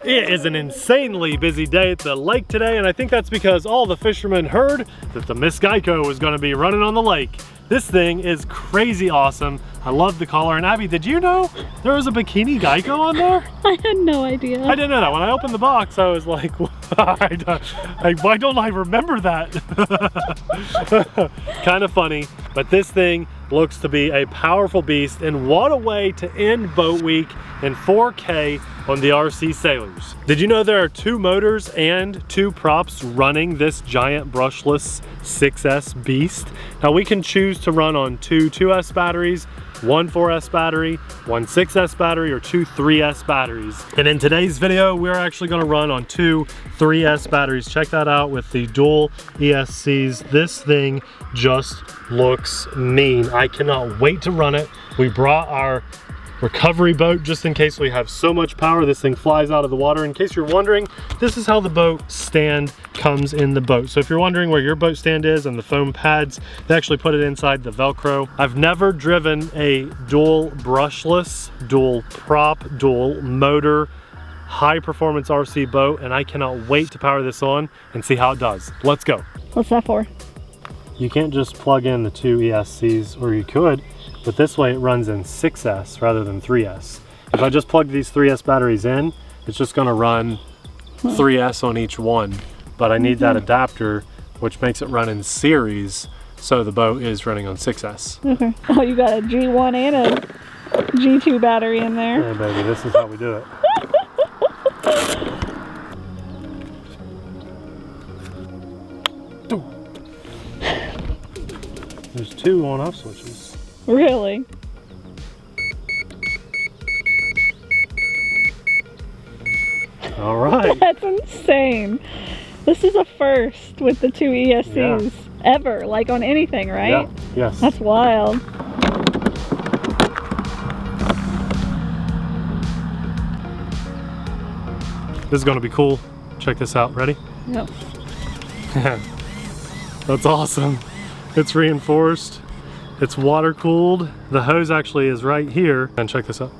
It is an insanely busy day at the lake today, and I think that's because all the fishermen heard that the Miss GEICO was going to be running on the lake. This thing is crazy awesome. I love the collar. And Abby, did you know there was a bikini GEICO on there? I had no idea. I didn't know that. When I opened the box, I was like, why don't I remember that? Kind of funny, but this thing looks to be a powerful beast, and what a way to end boat week in 4K on the TheRcSaylors. Did you know there are 2 motors and 2 props running this giant brushless 6S beast? Now we can choose to run on 2 2S batteries, 1 4S battery, 1 6S battery, or 2 3S batteries. And in today's video, we're actually gonna run on 2 3S batteries. Check that out with the dual ESCs. This thing just looks mean. I cannot wait to run it. We brought our recovery boat just in case we have so much power this thing flies out of the water. In case you're wondering, this is how the boat stand comes in the boat. So if you're wondering where your boat stand is and the foam pads, they actually put it inside the Velcro. I've never driven a dual brushless, dual prop, dual motor, high performance RC boat, and I cannot wait to power this on and see how it does. Let's go. What's that for? You can't just plug in the 2 ESCs, or you could, but this way it runs in 6S rather than 3S. If I just plug these 3S batteries in, it's just gonna run 3S on each one, but I need that adapter, which makes it run in series, so the boat is running on 6S. Okay. Oh, you got a G1 and a G2 battery in there. Hey baby, this is how we do it. There's 2 on-off switches. Really? All right. That's insane. This is a first with the 2 ESCs ever, like on anything, right? Yeah. Yes. That's wild. This is gonna be cool. Check this out. Ready? Yep. That's awesome. It's reinforced. It's water cooled. The hose actually is right here. And check this out.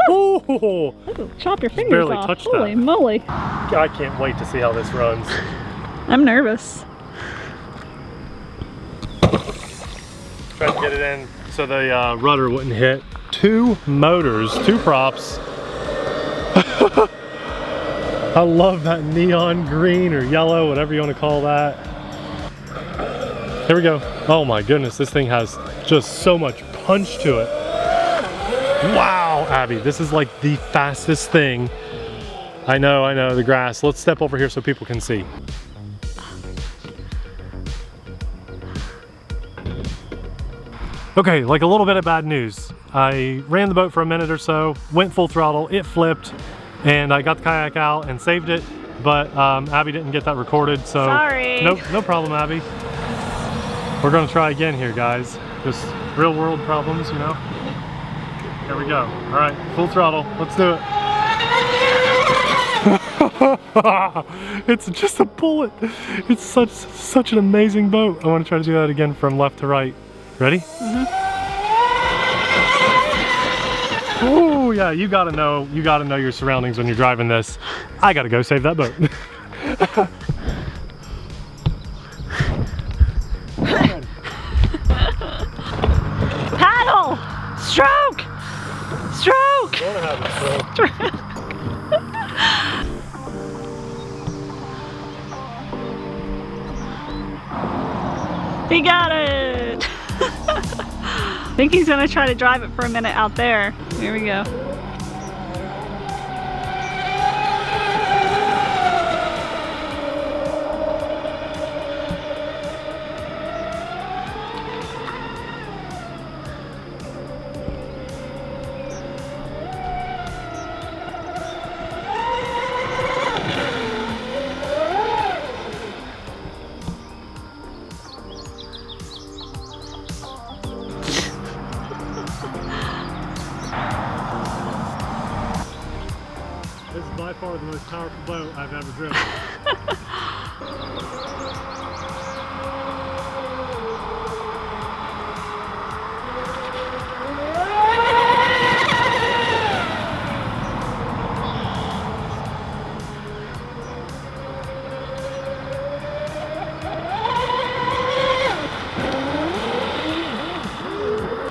Oh, chop your fingers barely off. touched Holy that. moly. I can't wait to see how this runs. I'm nervous. Tried to get it in so the rudder wouldn't hit. 2 motors, 2 props. I love that neon green or yellow, whatever you want to call that. Here we go. Oh my goodness, this thing has just so much punch to it. Wow, Abby, this is like the fastest thing. I know, the grass. Let's step over here so people can see. Okay, like a little bit of bad news. I ran the boat for a minute or so, went full throttle, it flipped, and I got the kayak out and saved it, but Abby didn't get that recorded, so sorry. No problem, Abby. We're gonna try again here, guys. Just real world problems, you know? Here we go. All right, full throttle, let's do it. It's just a bullet. It's such an amazing boat. I wanna try to do that again from left to right. Ready? Oh yeah, you gotta know your surroundings when you're driving this. I gotta go save that boat. Paddle! Stroke! Stroke! He got it! I think he's gonna try to drive it for a minute out there. Here we go. This is by far the most powerful boat I've ever driven.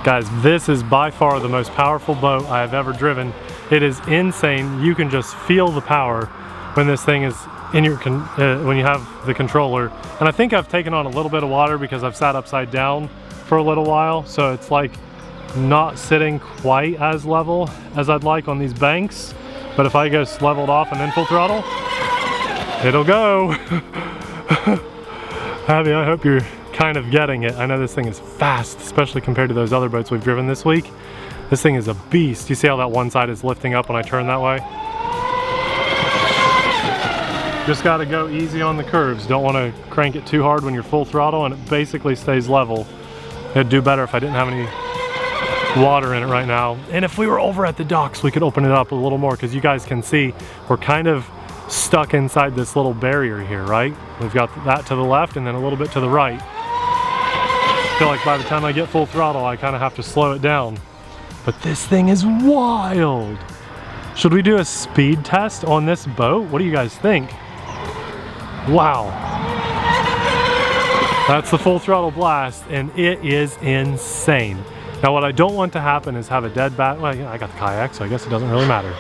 Guys, this is by far the most powerful boat I have ever driven. It is insane. You can just feel the power when this thing is in your, when you have the controller. And I think I've taken on a little bit of water because I've sat upside down for a little while. So it's like not sitting quite as level as I'd like on these banks. But if I go leveled off and then full throttle, it'll go. Abby, I hope you're kind of getting it. I know this thing is fast, especially compared to those other boats we've driven this week. This thing is a beast. You see how that one side is lifting up when I turn that way? Just gotta go easy on the curves. Don't wanna crank it too hard when you're full throttle, and it basically stays level. It'd do better if I didn't have any water in it right now. And if we were over at the docks, we could open it up a little more, because you guys can see we're kind of stuck inside this little barrier here, right? We've got that to the left and then a little bit to the right. I feel like by the time I get full throttle, I kind of have to slow it down. But this thing is wild. Should we do a speed test on this boat? What do you guys think? Wow. That's the full throttle blast, and it is insane. Now what I don't want to happen is have a dead bat. Well, yeah, I got the kayak, so I guess it doesn't really matter.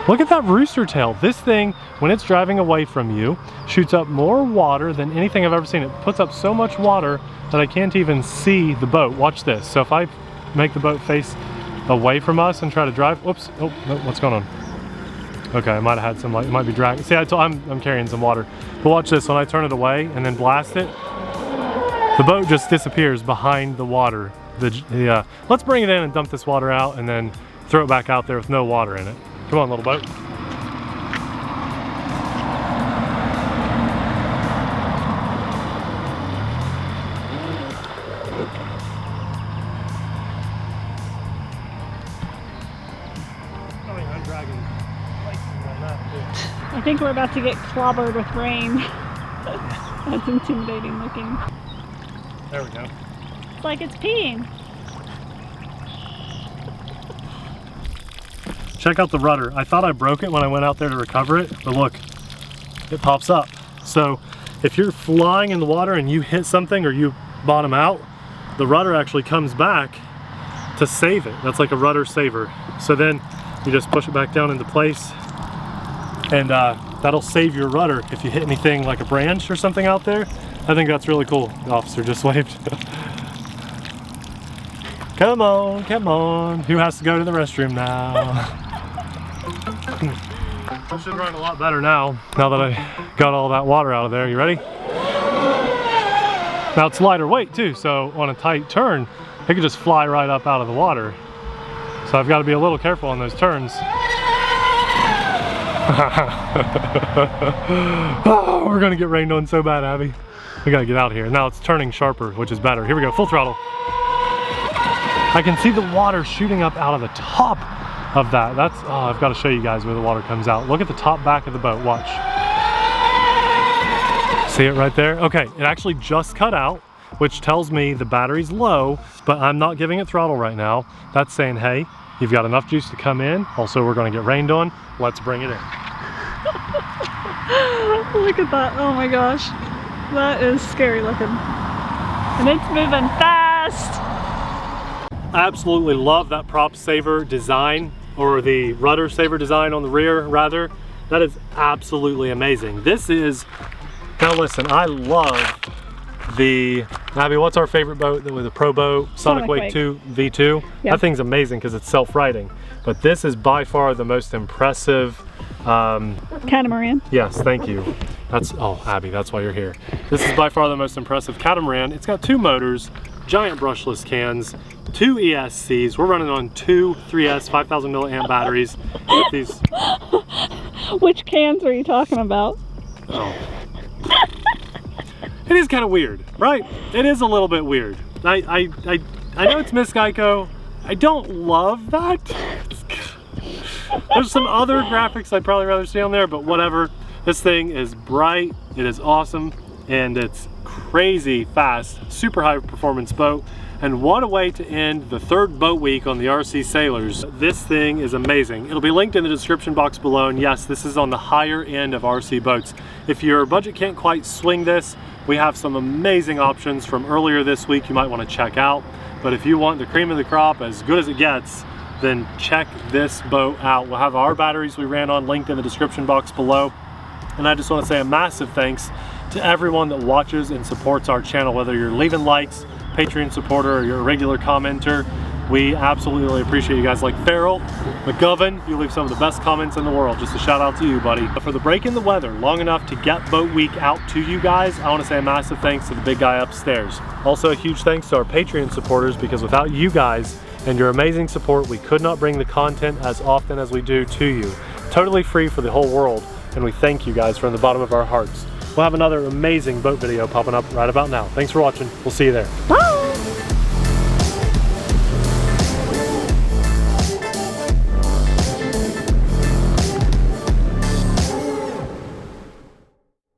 Look at that rooster tail. This thing, when it's driving away from you, shoots up more water than anything I've ever seen. It puts up so much water that I can't even see the boat. Watch this. So if I make the boat face away from us and try to drive, whoops, oh, no, what's going on? Okay, I might have had some, like, it might be dragging. See, I'm carrying some water. But watch this, when I turn it away and then blast it, the boat just disappears behind the water. Let's bring it in and dump this water out and then throw it back out there with no water in it. Come on, little boat. I think we're about to get clobbered with rain. That's intimidating looking. There we go. It's like it's peeing. Check out the rudder. I thought I broke it when I went out there to recover it, but look, it pops up. So if you're flying in the water and you hit something or you bottom out, the rudder actually comes back to save it. That's like a rudder saver. So then you just push it back down into place, and that'll save your rudder if you hit anything like a branch or something out there. I think that's really cool. The officer just waved. Come on, come on. Who has to go to the restroom now? I should run a lot better now that I got all that water out of there. You ready? Now it's lighter weight too, so on a tight turn, it could just fly right up out of the water. So I've got to be a little careful on those turns. Oh, we're gonna get rained on so bad, Abby. We gotta get out of here. Now it's turning sharper, which is better. Here we go, full throttle. I can see the water shooting up out of the top of that. That's, oh, I've got to show you guys where the water comes out. Look at the top back of the boat, watch. See it right there? Okay, it actually just cut out, which tells me the battery's low, but I'm not giving it throttle right now. That's saying, hey, you've got enough juice to come in. Also, we're gonna get rained on. Let's bring it in. Look at that, oh my gosh. That is scary looking. And it's moving fast. I absolutely love that prop saver design, or the rudder saver design on the rear, rather. That is absolutely amazing. This is, now listen, I love the, Abby, what's our favorite boat with a pro boat? Sonic Wake 2 V2. Yep. That thing's amazing because it's self-righting. But this is by far the most impressive. Catamaran. Yes, thank you. That's, oh, Abby, that's why you're here. This is by far the most impressive catamaran. It's got 2 motors, giant brushless cans, 2 ESCs. We're running on 2 3S 5,000 milliamp batteries. These. Which cans are you talking about? Oh. It is kind of weird, right? It is a little bit weird. I know it's Miss GEICO. I don't love that. There's some other graphics I'd probably rather see on there, but whatever. This thing is bright, it is awesome, and it's crazy fast, super high performance boat. And what a way to end the third boat week on the RC Sailors. This thing is amazing. It'll be linked in the description box below, and yes, this is on the higher end of RC boats. If your budget can't quite swing this, we have some amazing options from earlier this week you might want to check out. But if you want the cream of the crop, as good as it gets, then check this boat out. We'll have our batteries we ran on linked in the description box below. And I just want to say a massive thanks to everyone that watches and supports our channel, whether you're leaving likes, Patreon supporter, or you're a regular commenter. We absolutely appreciate you guys like Farrell, McGovern. You leave some of the best comments in the world. Just a shout out to you, buddy. But for the break in the weather long enough to get boat week out to you guys, I want to say a massive thanks to the big guy upstairs. Also a huge thanks to our Patreon supporters, because without you guys and your amazing support, we could not bring the content as often as we do to you. Totally free for the whole world, and we thank you guys from the bottom of our hearts. We'll have another amazing boat video popping up right about now. Thanks for watching. We'll see you there. Bye.